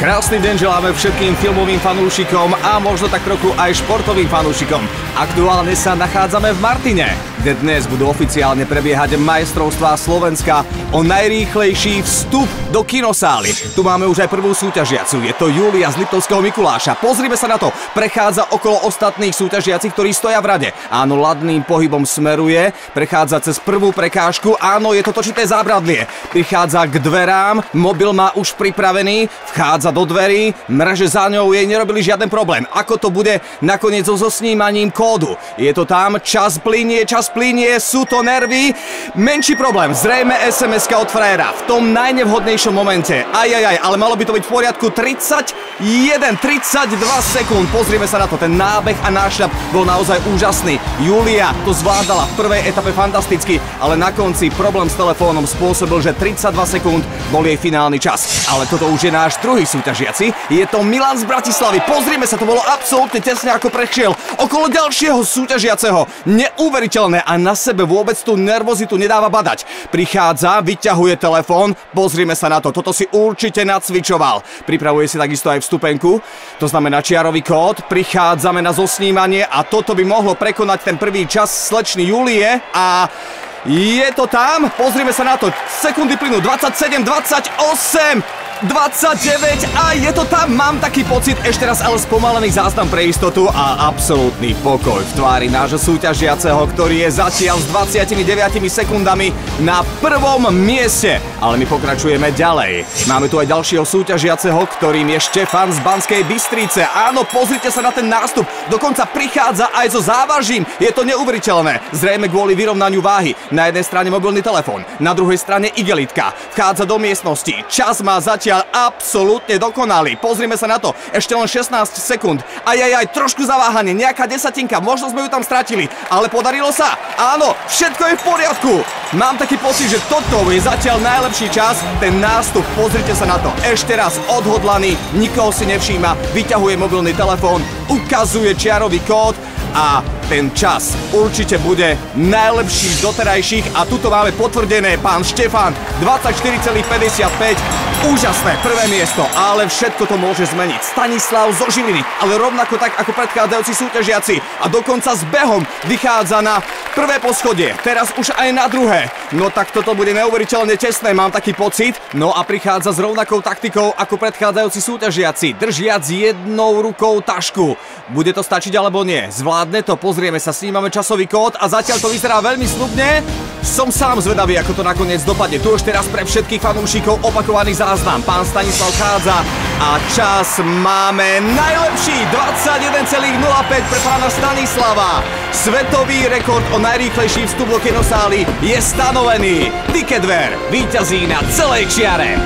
Krásny deň želáme všetkým filmovým fanúšikom a možno tak trochu aj športovým fanúšikom. Aktuálne sa nachádzame v Martine, kde dnes budú oficiálne prebiehať majstrovstvá Slovenska o najrýchlejší vstup do kinosály. Tu máme už aj prvú súťažiacu, je to Julia z Liptovského Mikuláša. Pozrime sa na to, prechádza okolo ostatných súťažiacich, ktorí stoja v rade. Áno, ladným pohybom smeruje, prechádza cez prvú prekážku, áno, je to točité zábradlie. Prichádza k dverám, mobil má už pripravený, vchádza do dverí, mreže za ňou, jej nerobili žiaden problém. Ako to bude nakoniec so snímaním kódu? Je to tam, čas plynie, sú to nervy. Menší problém, zrejme SMS-ka od frajera v tom najnevhodnejšom momente. Ale malo by to byť v poriadku. 32 sekúnd, pozrieme sa na to, ten nábeh a nášľap bol naozaj úžasný. Julia to zvládala v prvej etape fantasticky, ale na konci problém s telefónom spôsobil, že 32 sekúnd bol jej finálny čas. Ale toto už je náš druhý súťažiaci, je to Milan z Bratislavy. Pozrime sa, to bolo absolútne tesne, ako prešiel okolo ďalšieho súťažiaceho. Neuveriteľné a na sebe vôbec tú nervozitu nedáva badať. Prichádza, vyťahuje telefón, pozrime sa na to, toto si určite nacvičoval. Pripravuje si takisto aj vstupenku, to znamená čiarový kód, prichádzame na zosnímanie a toto by mohlo prekonať ten prvý čas slečny Julie a je to tam, pozrime sa na to, sekundy plynú, 27, 28, 29 a je to tam, mám taký pocit, ešte raz ale spomalený záznam pre istotu a absolútny pokoj v tvári nášho súťažiaceho, ktorý je zatiaľ s 29 sekundami na prvom mieste. Ale my pokračujeme ďalej. Máme tu aj ďalšieho súťažiaceho, ktorým je Štefan z Banskej Bystrice. Áno, pozrite sa na ten nástup, dokonca prichádza aj so závažím, je to neuveriteľné, zrejme kvôli vyrovnaniu váhy. Na jednej strane mobilný telefón, na druhej strane igelitka. Vchádza do miestnosti, čas má zatiaľ absolútne dokonalý. Pozrime sa na to, ešte len 16 sekúnd. Trošku zaváhanie, nejaká desatinka, možno sme ju tam stratili, ale podarilo sa. Áno, všetko je v poriadku. Mám taký pocit, že toto je zatiaľ najlepší čas. Ten nástup, pozrite sa na to. Ešte raz odhodlaný, nikoho si nevšíma, vyťahuje mobilný telefón, ukazuje čiarový kód a ten čas určite bude najlepší z doterajších a tuto máme potvrdené pán Štefan 24,55. Úžasné prvé miesto, ale všetko to môže zmeniť. Stanislav zo Žiliny, ale rovnako tak ako predchádzajúci súťažiaci a dokonca s behom vychádza na prvé poschodie, teraz už aj na druhé. No tak toto bude neuveriteľne tesné, mám taký pocit. No a prichádza s rovnakou taktikou ako predchádzajúci súťažiaci, držiac jednou rukou tašku. Bude to stačiť alebo nie? Zvládne to, pozrieme sa, snímame časový kód a zatiaľ to vyzerá veľmi sľubne. Som sám zvedavý, ako to nakoniec dopadne. Tu ešte raz pre všetkých fanúšikov opakovaný záznam. Pán Stanislav chádza a čas máme najlepší 21,05 pre pána Stanislava. Svetový rekord o najrýchlejší vstup do kinosály je stanovený. Ticketware víťazí na celej čiare.